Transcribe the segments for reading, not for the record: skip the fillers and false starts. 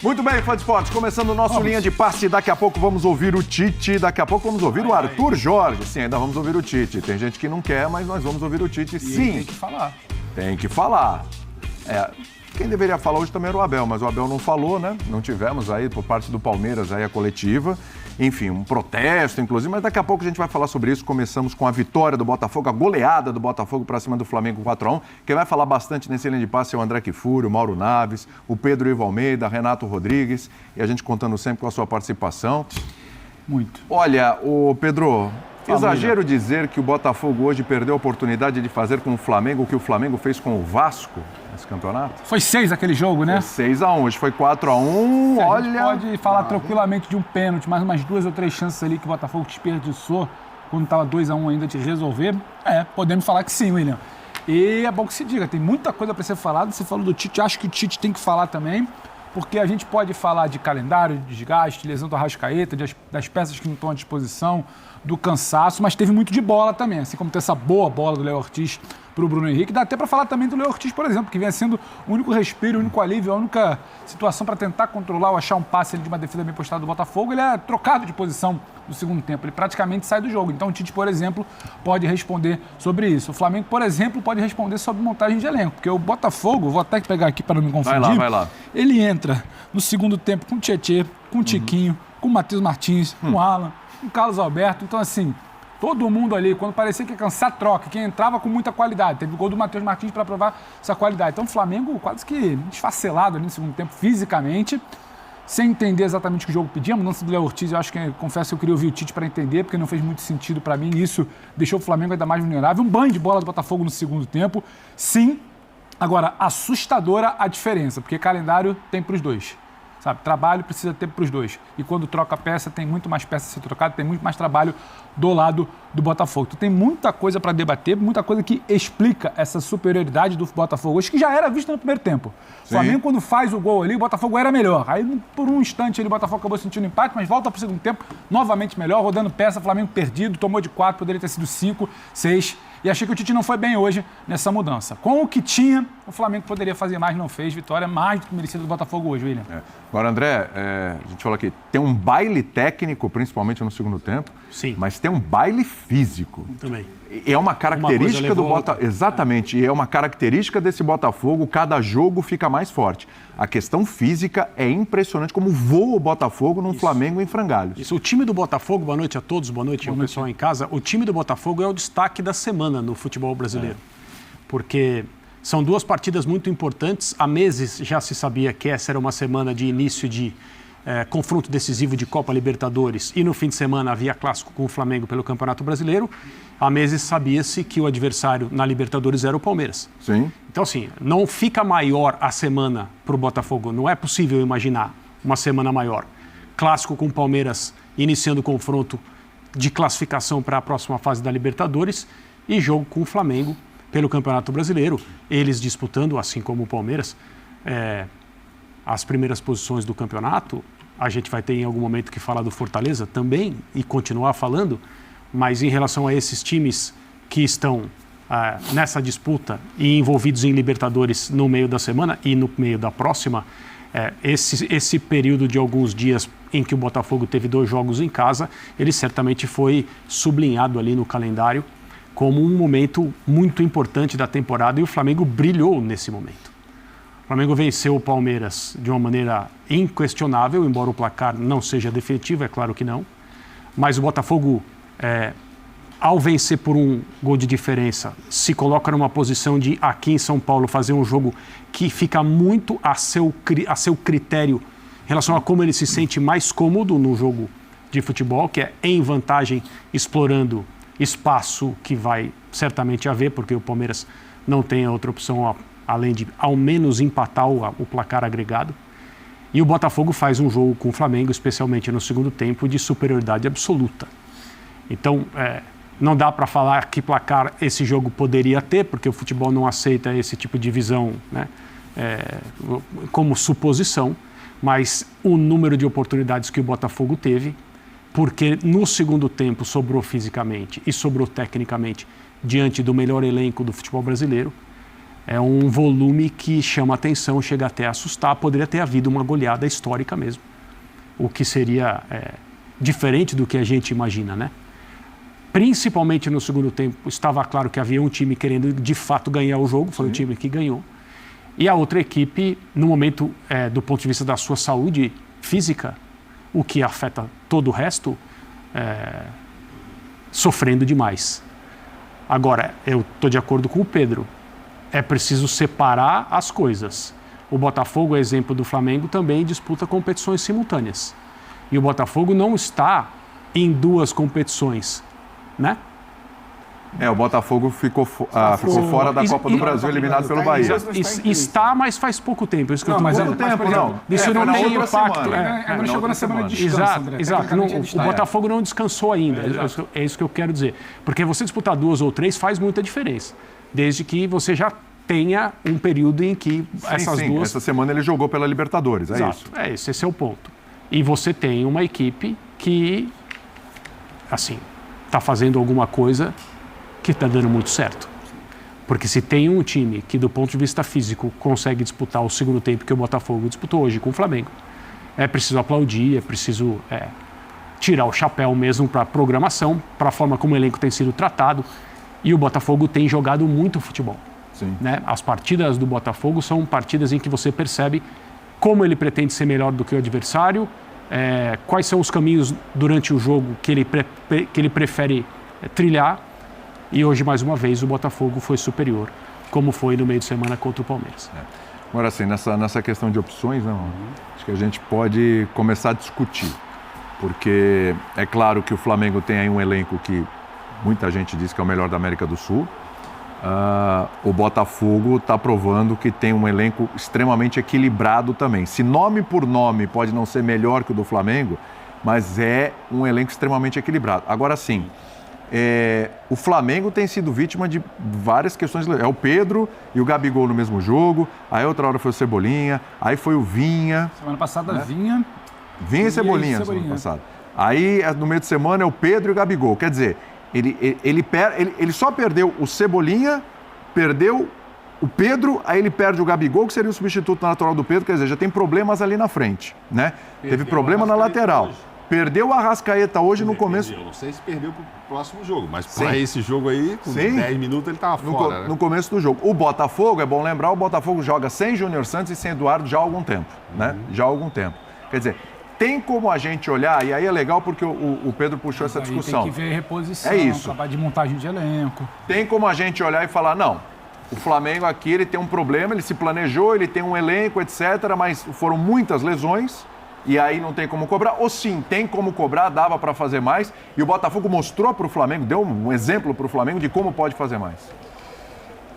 Muito bem, fã de esportes, começando o nosso Linha de Passe, daqui a pouco vamos ouvir o Tite, daqui a pouco vamos ouvir o Arthur Jorge, sim, ainda vamos ouvir o Tite, tem gente que não quer, mas nós vamos ouvir o Tite, sim. Tem que falar. Tem que falar. Quem deveria falar hoje também era o Abel, mas o Abel não falou, né? Não tivemos aí, por parte do Palmeiras, aí a coletiva. Enfim, um protesto, inclusive, mas daqui a pouco a gente vai falar sobre isso. Começamos com a vitória do Botafogo, a goleada do Botafogo para cima do Flamengo 4-1. Quem vai falar bastante nesse linha de passe é o André Kifuri, o Mauro Naves, o Pedro Ivo Almeida, Renato Rodrigues, e a gente contando sempre com a sua participação. Muito. Olha, o Pedro, exagero dizer que o Botafogo hoje perdeu a oportunidade de fazer com o Flamengo o que o Flamengo fez com o Vasco nesse campeonato? Foi 6 aquele jogo, né? Foi 6-1, hoje foi 4-1, olha... A gente pode falar tranquilamente de um pênalti, mais umas 2 ou 3 chances ali que o Botafogo desperdiçou quando estava 2-1 ainda de resolver. Podemos falar que sim, William. E é bom que se diga, tem muita coisa para ser falada. Você falou do Tite, acho que o Tite tem que falar também, porque a gente pode falar de calendário, de desgaste, lesão do Arrascaeta, das peças que não estão à disposição, do cansaço, mas teve muito de bola também, assim como tem essa boa bola do Léo Ortiz para o Bruno Henrique. Dá até para falar também do Léo Ortiz, por exemplo, que vem sendo o único respiro, o único alívio, a única situação para tentar controlar ou achar um passe de uma defesa bem postada do Botafogo. Ele é trocado de posição no segundo tempo, ele praticamente sai do jogo. Então o Tite, por exemplo, pode responder sobre isso. O Flamengo, por exemplo, pode responder sobre montagem de elenco, porque o Botafogo, vou até pegar aqui para não me confundir, vai lá. Ele entra no segundo tempo com o Tietê, com o Tiquinho, com o Matheus Martins, com o Alan, com o Carlos Alberto. Então, assim, todo mundo ali, quando parecia que ia cansar, troca. Quem entrava com muita qualidade. Teve o gol do Matheus Martins para provar essa qualidade. Então, o Flamengo quase que desfacelado ali no segundo tempo, fisicamente, sem entender exatamente o que o jogo pedia. A mudança do Léo Ortiz, eu acho que, confesso, eu queria ouvir o Tite para entender, porque não fez muito sentido para mim. Isso deixou o Flamengo ainda mais vulnerável. Um banho de bola do Botafogo no segundo tempo, sim. Agora, assustadora a diferença, porque calendário tem para os dois. Sabe, trabalho precisa ter para os dois. E quando troca peça, tem muito mais peça a ser trocada, tem muito mais trabalho do lado do Botafogo. Então tem muita coisa para debater, muita coisa que explica essa superioridade do Botafogo hoje, que já era vista no primeiro tempo. O Flamengo, quando faz o gol ali, o Botafogo era melhor. Aí, por um instante, o Botafogo acabou sentindo empate, mas volta para o segundo tempo, novamente melhor, rodando peça, Flamengo perdido, tomou de 4, poderia ter sido 5, 6. E achei que o Tite não foi bem hoje nessa mudança. Com o que tinha, o Flamengo poderia fazer mais, não fez. Vitória mais do que merecida do Botafogo hoje, William. Agora, André, a gente falou aqui, tem um baile técnico, principalmente no segundo tempo. Sim. Mas tem um baile físico. Também. É uma característica do Botafogo. Exatamente, e é uma característica desse Botafogo, cada jogo fica mais forte. A questão física é impressionante como voa o Botafogo no Flamengo em frangalhos. Isso, o time do Botafogo, boa noite a todos, boa noite ao pessoal em casa. O time do Botafogo é o destaque da semana no futebol brasileiro. Porque são 2 partidas muito importantes. Há meses já se sabia que essa era uma semana de início de confronto decisivo de Copa Libertadores, e no fim de semana havia clássico com o Flamengo pelo Campeonato Brasileiro. Há meses sabia-se que o adversário na Libertadores era o Palmeiras. Sim. Então, assim, não fica maior a semana para o Botafogo. Não é possível imaginar uma semana maior. Clássico com o Palmeiras iniciando o confronto de classificação para a próxima fase da Libertadores, e jogo com o Flamengo pelo Campeonato Brasileiro. Eles disputando, assim como o Palmeiras, as primeiras posições do campeonato. A gente vai ter em algum momento que falar do Fortaleza também e continuar falando, mas em relação a esses times que estão nessa disputa e envolvidos em Libertadores no meio da semana e no meio da próxima, esse período de alguns dias em que o Botafogo teve 2 jogos em casa, ele certamente foi sublinhado ali no calendário como um momento muito importante da temporada, e o Flamengo brilhou nesse momento. O Flamengo venceu o Palmeiras de uma maneira inquestionável, embora o placar não seja definitivo, é claro que não. Mas o Botafogo, ao vencer por 1 gol de diferença, se coloca numa posição de, aqui em São Paulo, fazer um jogo que fica muito a seu critério em relação a como ele se sente mais cômodo no jogo de futebol, que é em vantagem, explorando espaço que vai certamente haver, porque o Palmeiras não tem outra opção além de, ao menos, empatar o placar agregado. E o Botafogo faz um jogo com o Flamengo, especialmente no segundo tempo, de superioridade absoluta. Então, não dá para falar que placar esse jogo poderia ter, porque o futebol não aceita esse tipo de visão, né, como suposição, mas o número de oportunidades que o Botafogo teve, porque no segundo tempo sobrou fisicamente e sobrou tecnicamente diante do melhor elenco do futebol brasileiro, é um volume que chama atenção, chega até a assustar. Poderia ter havido uma goleada histórica mesmo, o que seria diferente do que a gente imagina, né? Principalmente no segundo tempo, estava claro que havia um time querendo de fato ganhar o jogo, foi o time que ganhou. E a outra equipe, no momento, do ponto de vista da sua saúde física, o que afeta todo o resto, sofrendo demais. Agora, eu estou de acordo com o Pedro, é preciso separar as coisas. O Botafogo, exemplo do Flamengo, também disputa competições simultâneas. E o Botafogo não está em 2 competições, né? O Botafogo ficou fora da Copa do Brasil, eliminado pelo Bahia. Está, mas faz pouco tempo. Isso que eu Não, tô mas dizendo. tempo, não. Isso não tem impacto. Agora chegou na semana de descanso, André. Exato. O Botafogo não descansou ainda. É isso que eu quero dizer. Porque você disputar 2 ou 3 faz muita diferença. Desde que você já tenha um período em que essas duas... Essa semana ele jogou pela Libertadores, Exato. Isso. Esse é o ponto. E você tem uma equipe que, assim, está fazendo alguma coisa que está dando muito certo. Porque se tem um time que, do ponto de vista físico, consegue disputar o segundo tempo que o Botafogo disputou hoje com o Flamengo, é preciso aplaudir, é preciso tirar o chapéu mesmo para a programação, para a forma como o elenco tem sido tratado. E o Botafogo tem jogado muito futebol. Sim. Né? As partidas do Botafogo são partidas em que você percebe como ele pretende ser melhor do que o adversário, quais são os caminhos durante o jogo que ele prefere trilhar. E hoje, mais uma vez, o Botafogo foi superior, como foi no meio de semana contra o Palmeiras. Agora, assim, nessa questão de opções, acho que a gente pode começar a discutir. Porque é claro que o Flamengo tem aí um elenco que muita gente diz que é o melhor da América do Sul. O Botafogo está provando que tem um elenco extremamente equilibrado também. Se nome por nome pode não ser melhor que o do Flamengo, mas é um elenco extremamente equilibrado. Agora sim, o Flamengo tem sido vítima de várias questões. É o Pedro e o Gabigol no mesmo jogo, aí outra hora foi o Cebolinha, aí foi o Vinha. Semana passada, né? Vinha e Cebolinha. Semana passada. Aí no meio de semana é o Pedro e o Gabigol. Quer dizer, ele só perdeu o Cebolinha, perdeu o Pedro, aí ele perde o Gabigol, que seria o substituto natural do Pedro. Quer dizer, já tem problemas ali na frente, né? Teve problema na lateral. Hoje. Perdeu o Arrascaeta hoje no começo. Eu não sei se perdeu para o próximo jogo, mas para esse jogo aí, com 10 minutos, ele estava fora. No começo do jogo. O Botafogo, é bom lembrar, o Botafogo joga sem Júnior Santos e sem Eduardo já há algum tempo, né? Já há algum tempo. Quer dizer, tem como a gente olhar, e aí é legal porque o Pedro puxou essa discussão. Tem que ver reposição, trabalho de montagem de elenco. Tem como a gente olhar e falar, não, o Flamengo aqui ele tem um problema, ele se planejou, ele tem um elenco, etc., mas foram muitas lesões. E aí não tem como cobrar, ou sim, tem como cobrar, dava para fazer mais. E o Botafogo mostrou para o Flamengo, deu um exemplo para o Flamengo de como pode fazer mais.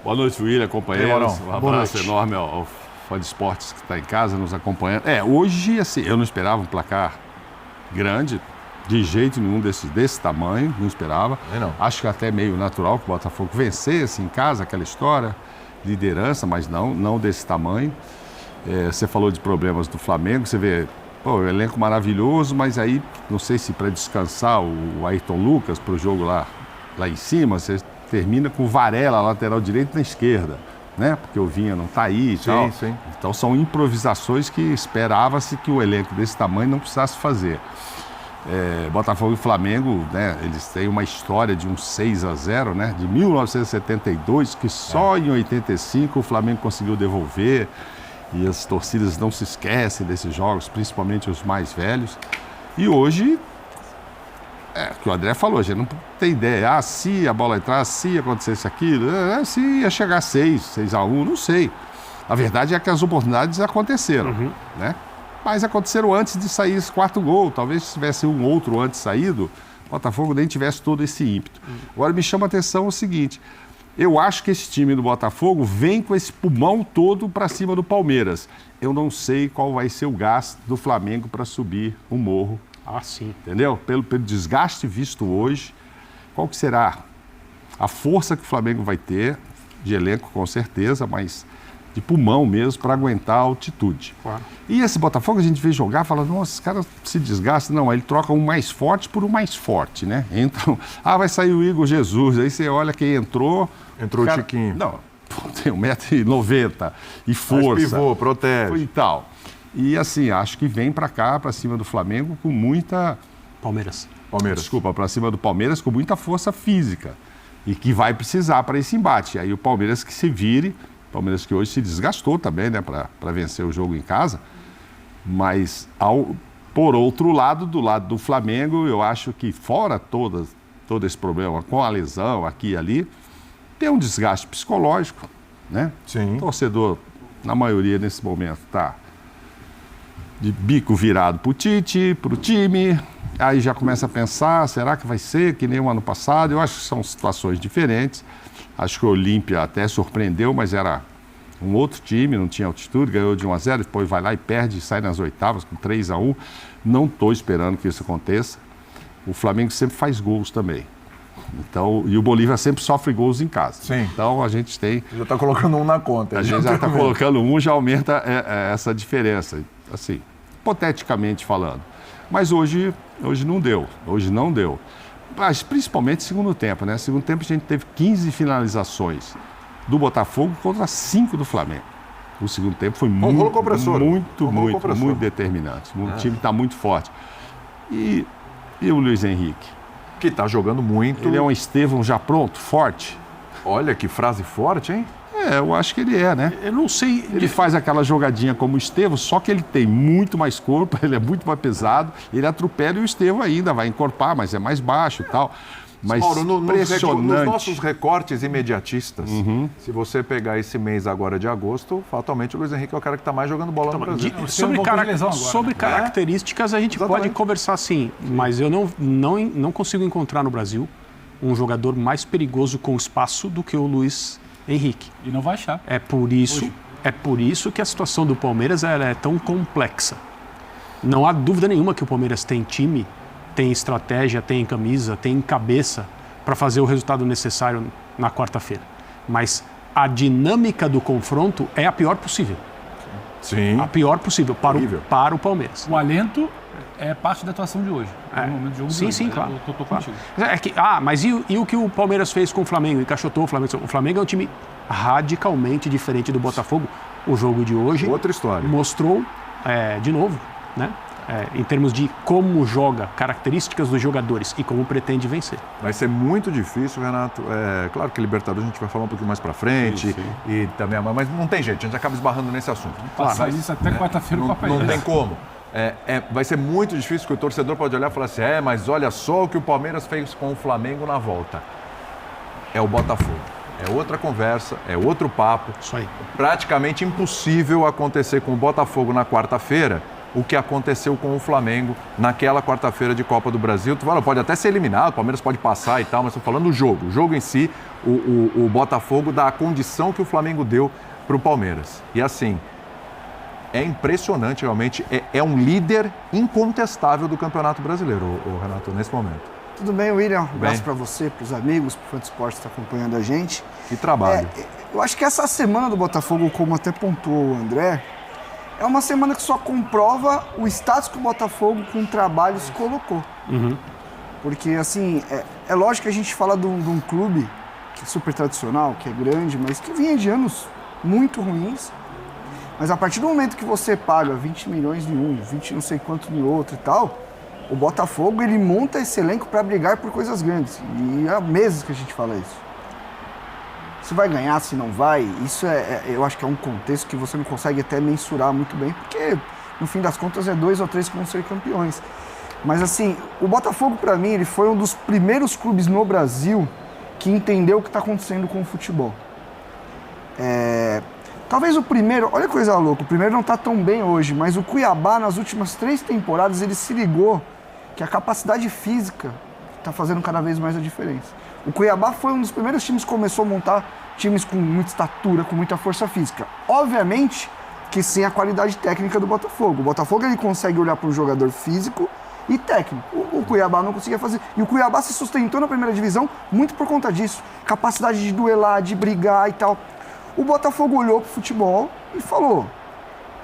Boa noite, William, companheiros. Um abraço enorme ao fã de esportes que está em casa nos acompanhando. Hoje, assim, eu não esperava um placar grande, de jeito nenhum desse tamanho, não esperava. Não. Acho que até meio natural que o Botafogo vencesse em casa, aquela história, liderança, mas não desse tamanho. Você falou de problemas do Flamengo, você vê... Pô, elenco maravilhoso, mas aí, não sei se para descansar o Ayrton Lucas para o jogo lá em cima, você termina com o Varela, lateral direito, na esquerda, né? Porque o Vinha não está aí e tal. Sim. Então, são improvisações que esperava-se que o elenco desse tamanho não precisasse fazer. Botafogo e Flamengo, né? Eles têm uma história de um 6-0, né? De 1972, que só em 85 o Flamengo conseguiu devolver. E as torcidas não se esquecem desses jogos, principalmente os mais velhos. E hoje, o que o André falou, a gente não tem ideia. Se a bola entrar, se acontecesse aquilo, se ia chegar 6-1, não sei. A verdade é que as oportunidades aconteceram, né? Mas aconteceram antes de sair esse quarto gol. Talvez se tivesse um outro antes saído, o Botafogo nem tivesse todo esse ímpeto. Agora me chama a atenção o seguinte... Eu acho que esse time do Botafogo vem com esse pulmão todo para cima do Palmeiras. Eu não sei qual vai ser o gasto do Flamengo para subir o morro. Sim. Entendeu? Pelo desgaste visto hoje, qual que será a força que o Flamengo vai ter, de elenco com certeza, mas de pulmão mesmo, para aguentar a altitude. Claro. E esse Botafogo a gente vê jogar, fala, nossa, esse cara se desgasta. Não, ele troca um mais forte por um mais forte, né? Vai sair o Igor Jesus, aí você olha quem entrou... Entrou o Tiquinho. Não, tem 1,90 m e força. Pivô, protege. E tal. E assim, acho que vem para cá, para cima do Flamengo, com muita... Palmeiras. Desculpa, para cima do Palmeiras, com muita força física. E que vai precisar para esse embate. Aí o Palmeiras que se vire, o Palmeiras que hoje se desgastou também, né, para vencer o jogo em casa. Mas, por outro lado, do lado do Flamengo, eu acho que fora todo esse problema com a lesão aqui e ali, tem um desgaste psicológico, né? Sim. O torcedor, na maioria nesse momento, está de bico virado para o Tite, para o time, aí já começa a pensar, será que vai ser que nem o ano passado? Eu acho que são situações diferentes. Acho que o Olímpia até surpreendeu, mas era um outro time, não tinha altitude, ganhou de 1-0, depois vai lá e perde, sai nas oitavas com 3-1. Não estou esperando que isso aconteça. O Flamengo sempre faz gols também. Então, e o Bolívia sempre sofre gols em casa. Sim. Então a gente tem... Já está colocando um na conta. A gente já está colocando um, já aumenta essa diferença. Assim, hipoteticamente falando. Mas hoje não deu. Hoje não deu. Mas principalmente segundo tempo, né? Segundo tempo a gente teve 15 finalizações do Botafogo contra 5 do Flamengo. O segundo tempo foi muito determinante. O time está muito forte. E o Luiz Henrique? Que está jogando muito. Ele é um Estevão já pronto, forte? Olha que frase forte, hein? Eu acho que ele é, né? Eu não sei... Ele faz aquela jogadinha como o Estevão, só que ele tem muito mais corpo, ele é muito mais pesado, ele atropela e o Estevão ainda vai encorpar, mas é mais baixo e tal. Mas Mauro, nos impressionante. nossos recortes imediatistas, se você pegar esse mês agora de agosto, fatalmente o Luiz Henrique é o cara que está mais jogando bola no Brasil. Sobre características a gente pode conversar sim, mas eu não consigo encontrar no Brasil um jogador mais perigoso com espaço do que o Luiz Henrique. E não vai achar. É por isso que a situação do Palmeiras ela é tão complexa. Não há dúvida nenhuma que o Palmeiras tem time, tem estratégia, tem camisa, tem cabeça para fazer o resultado necessário na quarta-feira. Mas a dinâmica do confronto é a pior possível. Sim. A pior possível para o Palmeiras. O alento é parte da atuação de hoje. É. No momento de jogo Sim, hoje, sim, né? claro. Eu tô contigo. Mas e o que o Palmeiras fez com o Flamengo? Encaixotou o Flamengo. O Flamengo é um time radicalmente diferente do Botafogo. O jogo de hoje outra história. Mostrou, de novo, né? Em termos de como joga, características dos jogadores e como pretende vencer. Vai ser muito difícil, Renato. Claro que Libertadores a gente vai falar um pouquinho mais pra frente. Sim. E também, mas não tem jeito, a gente acaba esbarrando nesse assunto. Passar isso até quarta-feira para Não tem como. Vai ser muito difícil, porque o torcedor pode olhar e falar assim, mas olha só o que o Palmeiras fez com o Flamengo na volta. É o Botafogo. É outra conversa, é outro papo. Isso aí. Praticamente impossível acontecer com o Botafogo na quarta-feira o que aconteceu com o Flamengo naquela quarta-feira de Copa do Brasil. Tu fala, pode até ser eliminado, o Palmeiras pode passar e tal, mas estou falando do jogo. O jogo em si, o Botafogo dá a condição que o Flamengo deu para o Palmeiras. E assim, é impressionante realmente, é um líder incontestável do Campeonato Brasileiro, o Renato, nesse momento. Tudo bem, William? Um abraço para você, para os amigos, para o Fantasport que está acompanhando a gente. Que trabalho. Eu acho que essa semana do Botafogo, como até pontuou o André, é uma semana que só comprova o status que o Botafogo com o trabalho se colocou. Uhum. Porque, assim, é lógico que a gente fala de um clube que é super tradicional, que é grande, mas que vinha de anos muito ruins. Mas a partir do momento que você paga 20 milhões em um, 20 não sei quanto em outro e tal, o Botafogo, ele monta esse elenco para brigar por coisas grandes. E há meses que a gente fala isso. Se vai ganhar, se não vai, isso eu acho que é um contexto que você não consegue até mensurar muito bem, porque no fim das contas é 2 ou 3 que vão ser campeões. Mas assim, o Botafogo para mim, ele foi um dos primeiros clubes no Brasil que entendeu o que está acontecendo com o futebol. Talvez o primeiro, olha que coisa louca, o primeiro não está tão bem hoje, mas o Cuiabá nas últimas 3 temporadas ele se ligou que a capacidade física está fazendo cada vez mais a diferença. O Cuiabá foi um dos primeiros times que começou a montar times com muita estatura, com muita força física. Obviamente que sem a qualidade técnica do Botafogo. O Botafogo ele consegue olhar para um jogador físico e técnico. O Cuiabá não conseguia fazer. E o Cuiabá se sustentou na primeira divisão muito por conta disso. Capacidade de duelar, de brigar e tal. O Botafogo olhou para o futebol e falou,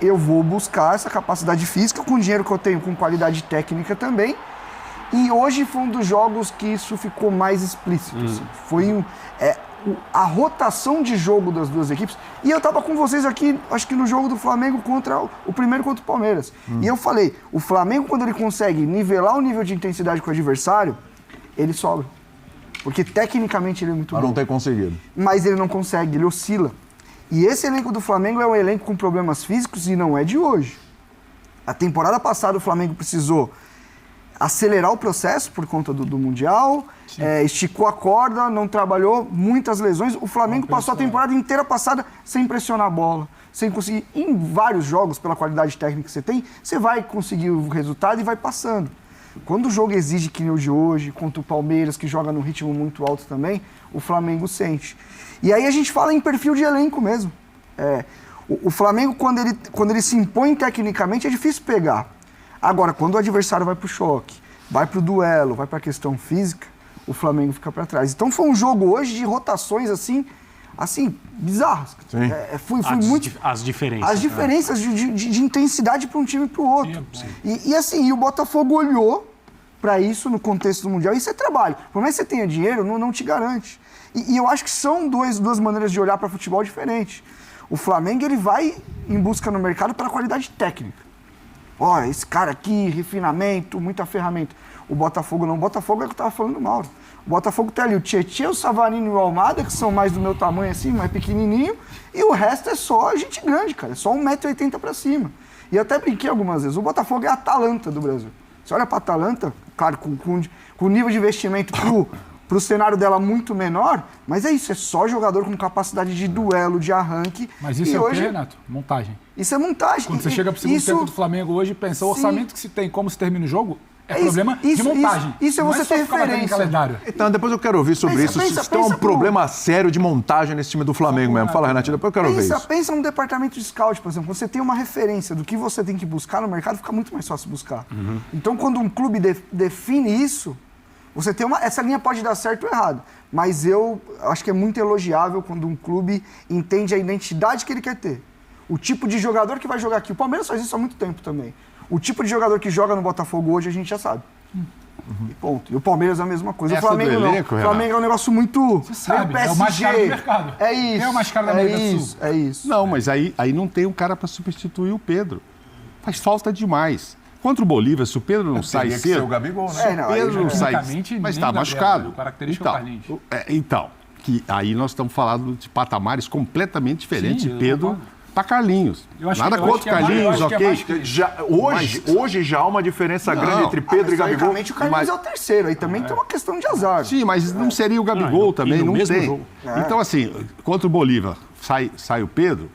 eu vou buscar essa capacidade física com o dinheiro que eu tenho, com qualidade técnica também. E hoje foi um dos jogos que isso ficou mais explícito. Assim. Foi a rotação de jogo das duas equipes. E eu tava com vocês aqui, acho que no jogo do Flamengo o primeiro contra o Palmeiras. E eu falei, o Flamengo, quando ele consegue nivelar o nível de intensidade com o adversário, ele sobra. Porque tecnicamente ele é muito bom. Mas não tem conseguido. Mas ele não consegue, ele oscila. E esse elenco do Flamengo é um elenco com problemas físicos e não é de hoje. A temporada passada o Flamengo precisou acelerar o processo por conta do Mundial, esticou a corda, não trabalhou, muitas lesões. O Flamengo passou a temporada inteira passada sem pressionar a bola, sem conseguir. Em vários jogos, pela qualidade técnica que você tem, você vai conseguir o resultado e vai passando. Quando o jogo exige que nem o de hoje, contra o Palmeiras, que joga num ritmo muito alto também, o Flamengo sente. E aí a gente fala em perfil de elenco mesmo. O Flamengo, quando ele se impõe tecnicamente, é difícil pegar. Agora, quando o adversário vai pro choque, vai pro duelo, vai pra questão física, o Flamengo fica para trás. Então foi um jogo hoje de rotações assim bizarras. Foi muito... As diferenças. As diferenças de intensidade para um time e para o outro. E o Botafogo olhou para isso no contexto do Mundial. Isso é trabalho. Por mais que você tenha dinheiro, não te garante. E eu acho que são duas maneiras de olhar para futebol diferentes. O Flamengo ele vai em busca no mercado pela qualidade técnica. Olha, esse cara aqui, refinamento, muita ferramenta. O Botafogo não. O Botafogo é o que eu estava falando, Mauro. O Botafogo tem ali o Tietê, o Savarino e o Almada, que são mais do meu tamanho assim, mais pequenininho. E o resto é só gente grande, cara. É só 1,80 m para cima. E eu até brinquei algumas vezes. O Botafogo é a Atalanta do Brasil. Você olha para a Atalanta, claro, com o nível de investimento pro cenário dela muito menor, mas é isso, é só jogador com capacidade de duelo, de arranque. Mas isso o quê, Renato? Montagem. Isso é montagem. Quando você chega pro segundo tempo do Flamengo hoje e pensa o orçamento que se tem, como se termina o jogo, problema de montagem. Isso é você ter referência. Então, depois eu quero ouvir sobre isso. Se tem um problema sério de montagem nesse time do Flamengo mesmo. Fala, Renatinho, depois eu quero ver isso. Pensa num departamento de scout, por exemplo. Quando você tem uma referência do que você tem que buscar no mercado, fica muito mais fácil buscar. Então, quando um clube define isso, você tem essa linha pode dar certo ou errado. Mas eu acho que é muito elogiável quando um clube entende a identidade que ele quer ter. O tipo de jogador que vai jogar aqui. O Palmeiras faz isso há muito tempo também. O tipo de jogador que joga no Botafogo hoje, a gente já sabe. E ponto. E o Palmeiras é a mesma coisa. O Flamengo não. O Flamengo é um negócio muito... Você sabe, PSG. É o mais caro do mercado. É isso. Quem é o mais caro da América do Sul? É isso. Não, mas aí não tem um cara para substituir o Pedro. Faz falta demais. Contra o Bolívia, se o Pedro não sai cedo... Teria que ser o Gabigol, né? Se o Pedro não sai... Mas está machucado. Então, que aí nós estamos falando de patamares completamente diferentes. Sim, Pedro... para Carlinhos. Nada contra Carlinhos, ok? Hoje já há uma diferença grande entre Pedro e Gabigol. O Carlinhos é o terceiro, aí também tem uma questão de azar. Sim, mas não seria o Gabigol também, não tem. Jogo. Então, assim, contra o Bolívia, sai o Pedro,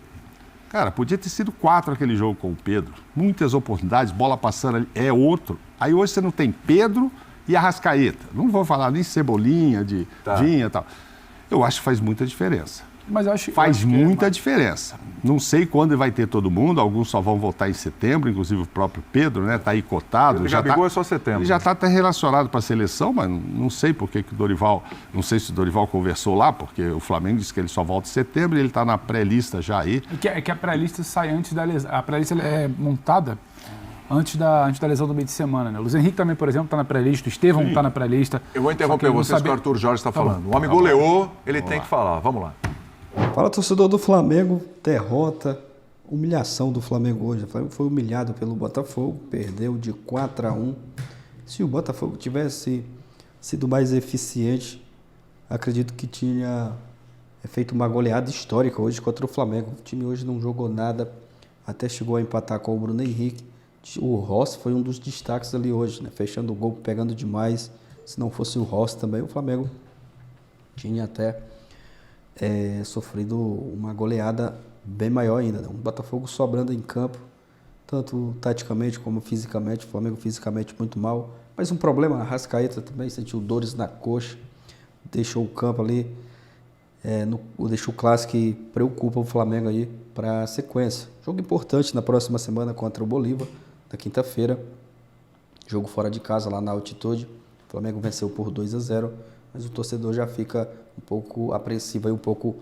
cara, podia ter sido 4 aquele jogo com o Pedro. Muitas oportunidades, bola passando ali, é outro. Aí hoje você não tem Pedro e Arrascaeta. Não vou falar nem Cebolinha, de Vinha e tal. Eu acho que faz muita diferença. Mas eu acho, faz muita diferença. Não sei quando vai ter todo mundo, alguns só vão voltar em setembro, inclusive o próprio Pedro, né? Está aí cotado. O Gabigol é só setembro. Ele já está até relacionado para a seleção, mas não sei por que o Dorival... Não sei se o Dorival conversou lá, porque o Flamengo disse que ele só volta em setembro e ele está na pré-lista já aí. É que a pré-lista sai antes da lesão. A pré-lista é montada antes da lesão do meio de semana, né? O Luiz Henrique também, por exemplo, está na pré-lista, o Estevão está na pré-lista. Eu vou interromper vocês que o Arthur Jorge está falando. O homem goleou, ele tem que falar. Vamos lá. Fala, torcedor do Flamengo, derrota, humilhação do Flamengo hoje. O Flamengo foi humilhado pelo Botafogo, perdeu de 4-1. Se o Botafogo tivesse sido mais eficiente, acredito que tinha feito uma goleada histórica hoje contra o Flamengo. O time hoje não jogou nada, até chegou a empatar com o Bruno Henrique. O Rossi foi um dos destaques ali hoje, né? Fechando o gol, pegando demais. Se não fosse o Rossi também, o Flamengo tinha até... sofrido uma goleada bem maior ainda, né? Um Botafogo sobrando em campo, tanto taticamente como fisicamente. O Flamengo fisicamente muito mal, mas um problema, a Arrascaeta também sentiu dores na coxa, deixou o campo ali, deixou o clássico que preocupa o Flamengo aí para a sequência. Jogo importante na próxima semana contra o Bolívia, na quinta-feira, jogo fora de casa lá na altitude. O Flamengo venceu por 2-0, mas o torcedor já fica um pouco apreensivo e um pouco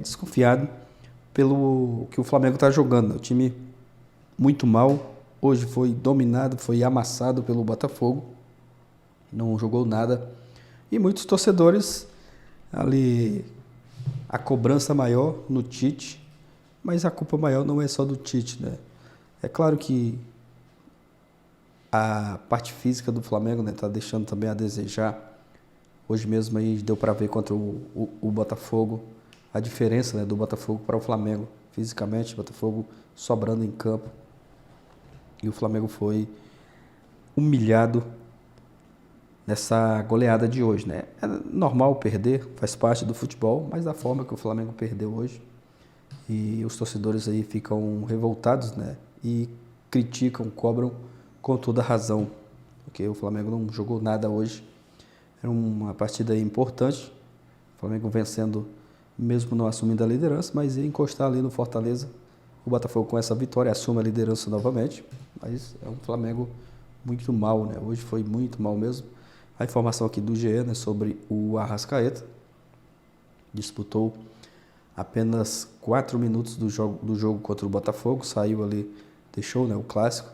desconfiado pelo que o Flamengo está jogando. O time muito mal, hoje foi dominado, foi amassado pelo Botafogo, não jogou nada. E muitos torcedores ali a cobrança maior no Tite, mas a culpa maior não é só do Tite, né? É claro que a parte física do Flamengo, né, tá deixando também a desejar. Hoje mesmo aí deu para ver contra o Botafogo a diferença, né, do Botafogo para o Flamengo. Fisicamente, o Botafogo sobrando em campo. E o Flamengo foi humilhado nessa goleada de hoje, né? É normal perder, faz parte do futebol, mas da forma que o Flamengo perdeu hoje. E os torcedores aí ficam revoltados, né? E criticam, cobram com toda razão, porque o Flamengo não jogou nada hoje. Era uma partida importante, o Flamengo vencendo, mesmo não assumindo a liderança, mas ia encostar ali no Fortaleza. O Botafogo com essa vitória assume a liderança novamente, mas é um Flamengo muito mal, né? Hoje foi muito mal mesmo. A informação aqui do GE, né, sobre o Arrascaeta, disputou apenas 4 minutos do jogo contra o Botafogo, saiu ali, deixou, né, o clássico,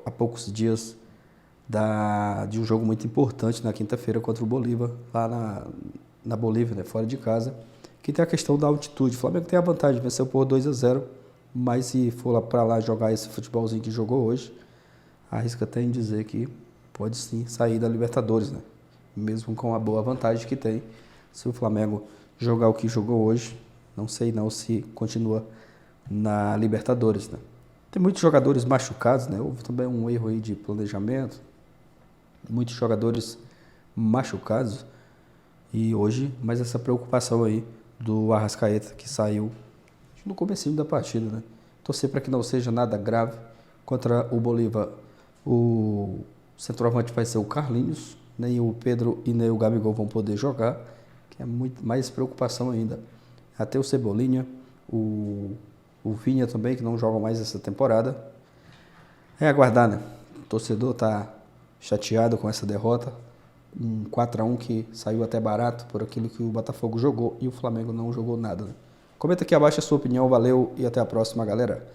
há poucos dias de um jogo muito importante na quinta-feira contra o Bolívar, lá na Bolívia, né, fora de casa, que tem a questão da altitude. O Flamengo tem a vantagem, venceu por 2-0, mas se for lá para lá jogar esse futebolzinho que jogou hoje, arrisca até em dizer que pode sim sair da Libertadores, né? Mesmo com a boa vantagem que tem. Se o Flamengo jogar o que jogou hoje, não sei não se continua na Libertadores, né? Tem muitos jogadores machucados, né? Houve também um erro aí de planejamento. Muitos jogadores machucados. E hoje, mais essa preocupação aí do Arrascaeta, que saiu no comecinho da partida, né? Torcer para que não seja nada grave. Contra o Bolívar, o centroavante vai ser o Carlinhos, nem o Pedro e nem o Gabigol vão poder jogar, que é muito mais preocupação ainda. Até o Cebolinha, o Vinha também, que não jogam mais essa temporada. É aguardar, né? O torcedor tá chateado com essa derrota, um 4-1 que saiu até barato por aquilo que o Botafogo jogou e o Flamengo não jogou nada, né? Comenta aqui abaixo a sua opinião, valeu e até a próxima, galera.